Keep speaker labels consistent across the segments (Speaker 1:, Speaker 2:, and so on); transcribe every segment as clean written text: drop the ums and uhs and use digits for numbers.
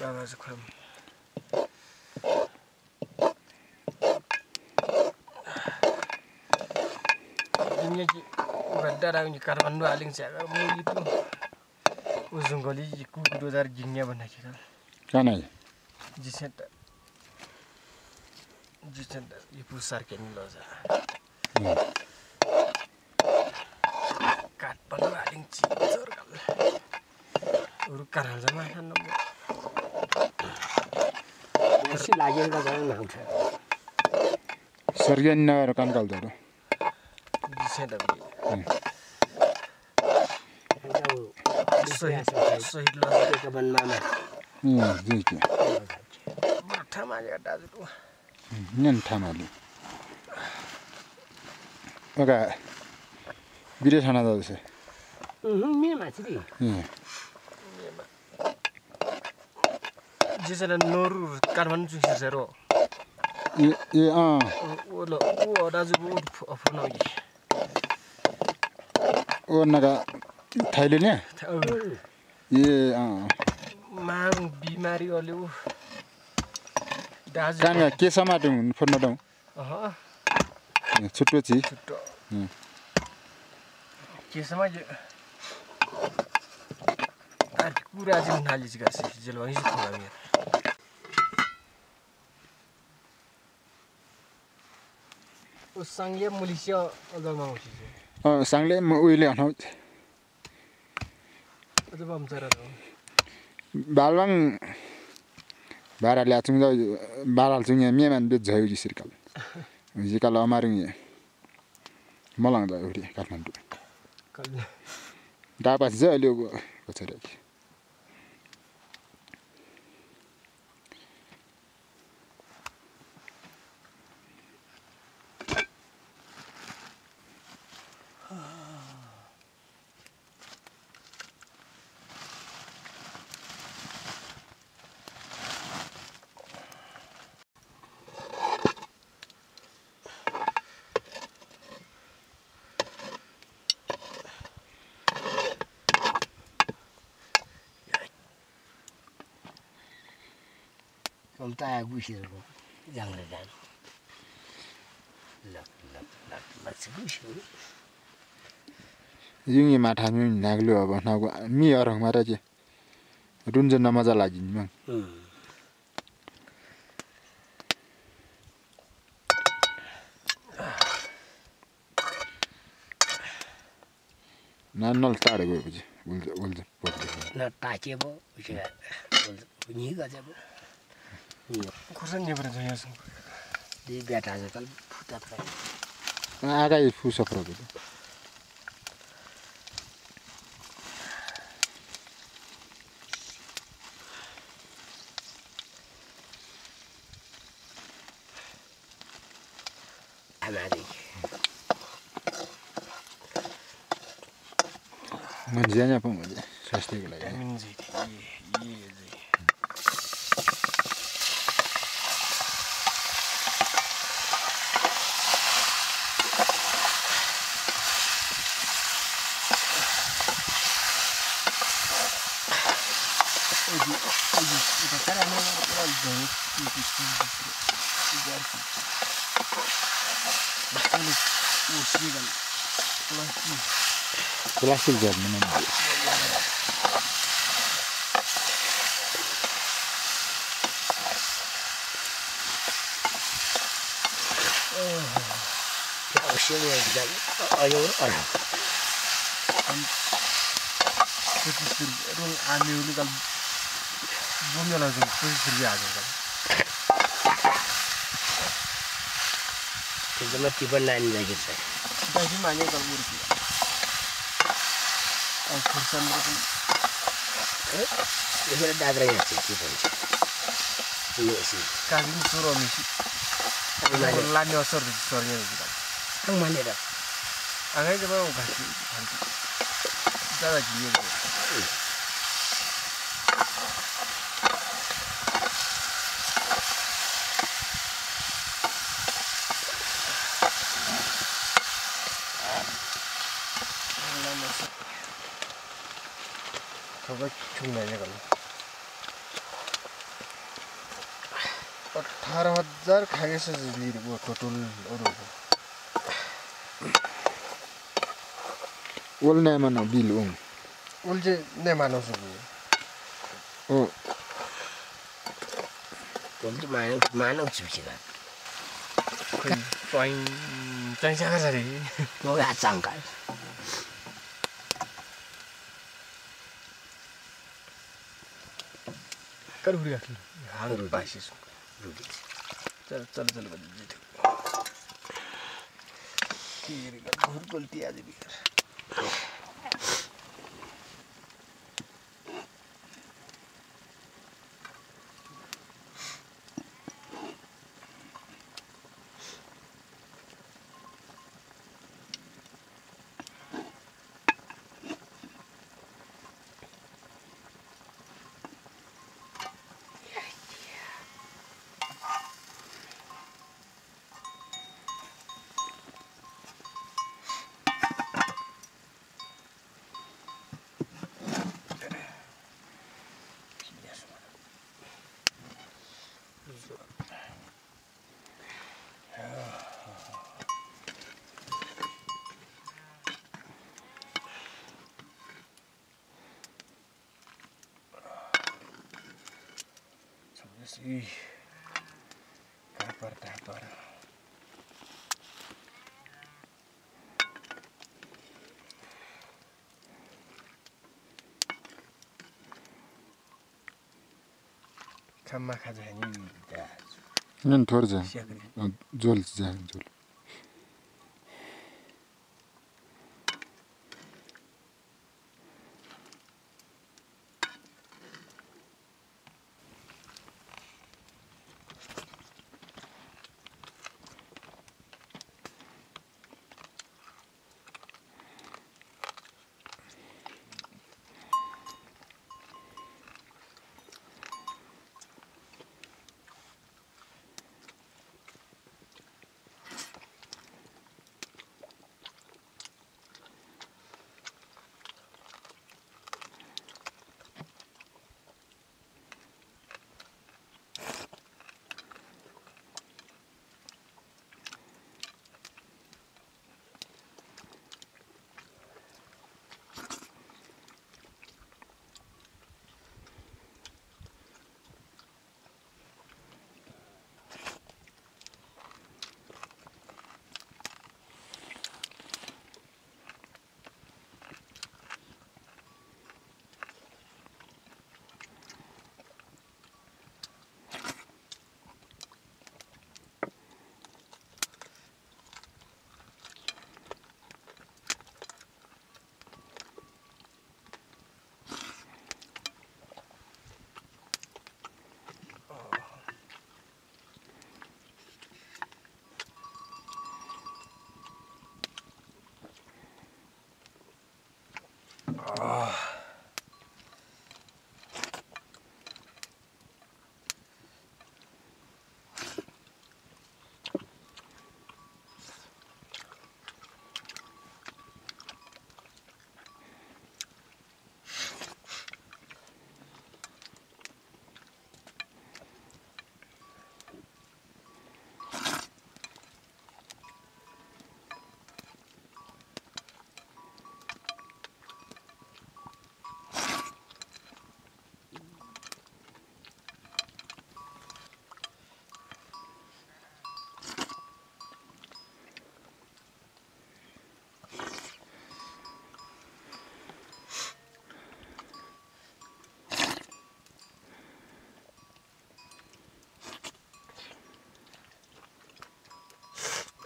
Speaker 1: Damas kram. Ini udah ini karena aling saya mau itu usung kali iku 2000 bana kita.
Speaker 2: Kana
Speaker 1: जिसने ये पुसार के नहीं लोजा काट पन्नु आलिङ चिचोर गल उरु कराल जमा नम्बर
Speaker 3: ऐसी लागेगा जान ना उठे
Speaker 2: सर्गन नगर कान काल दरो
Speaker 1: जिसने दबी सही लोजा
Speaker 3: के बन मामा
Speaker 2: जी के
Speaker 1: माथामा दाजु
Speaker 2: नन थामाले ओका बिरे छाना दाजु
Speaker 3: मे माछरी
Speaker 1: जिसने नोरु कारवान जुसी जरो
Speaker 2: ए
Speaker 1: ओलो ओ दाजु ओ फनोगी
Speaker 2: ओ नगा थाइले ने ए
Speaker 1: माङ बिमारी ओले दाजु
Speaker 2: कानगा के समाटे हुन फर्न दौ छुट्टो छि
Speaker 1: के समय कुरा चाहिँ नाली चाहिँ गाछ जेल वही चाहिँ खोला मेरो ओ संगे मुलिसिया अगमा उछि
Speaker 2: सांगले म उइले हनौ
Speaker 1: अझ बमचरा
Speaker 2: बालवाङ बारा ल्याचुङ द बाराल चुङ मेमान बे झयो जि सरकल जिकल अमारुङ मलङ द उडी काठमाडौँ
Speaker 1: कल
Speaker 2: दापास ज अहिले पछरे
Speaker 3: हम ताया गुसिरको जाङ्रे जान लक लक लक लक गुसिर
Speaker 2: युङी माठा मि नाग्लो अब नागु मि अरङ मारा जे रुन्जन मजा लागि नि म नानल ताडे गएपछि उल्ज
Speaker 3: न ताकेबो उसे नि गजेबो
Speaker 1: खुर्सन नेबर जयासँग
Speaker 3: दे बेटा जकल फुटा प्राइ
Speaker 2: आगाइ फुस प्रको
Speaker 3: हमारे
Speaker 2: मन्जिया पनि हुन्छ स्वास्थ्यको लागि
Speaker 1: मिन्जी ये
Speaker 2: प्लास्टिक जर्मन
Speaker 3: औषधि एकदम अयो अरे
Speaker 1: रोल आमेउले कल बुम्याला चाहिँ पुरी हाल्छ
Speaker 3: एकदम टिपन नानी जाके छ
Speaker 1: दाजु माने कल मुर्की अब खुर्सन
Speaker 3: यसले डाक्रा यहाँ छ टिपन यो सी
Speaker 1: कागिन सुरो मिसी लाने असर सर्ने
Speaker 3: हम मानेर
Speaker 1: आगे जब वो घाटी ज़्यादा जिये थोड़ा चुना है कल 18,000 खाएछ लिएर वो टोटल अरु
Speaker 2: ओल नै मानो बिल ओ
Speaker 1: ओल चाहिँ नै मानौ सुबु
Speaker 2: ओ
Speaker 3: Cũng chứ mà nó chịu chịu là
Speaker 1: चाहिँ सागा छ रे
Speaker 3: nó ra chẳng cái
Speaker 1: कर उडी राख्नु हाल
Speaker 3: Rồi
Speaker 1: पाइसिस
Speaker 3: rồi đi
Speaker 1: चल चल चल भन्दै जित्यो के रे घुर गल्ती आज बिकर Ih, tapar. Kamma खाजा नि दाज
Speaker 2: नन थोर जा
Speaker 1: स्याग्री
Speaker 2: जोल जा जोल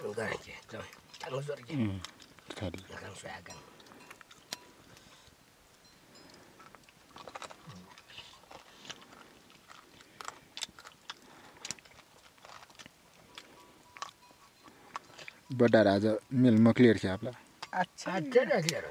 Speaker 3: Enggak aja, coy. Tang usur aja.
Speaker 2: खाली
Speaker 3: Akan saya akan.
Speaker 2: बडा राजा मिल मक्लियर खे आपला
Speaker 1: अच्छा
Speaker 3: Ada dah dia.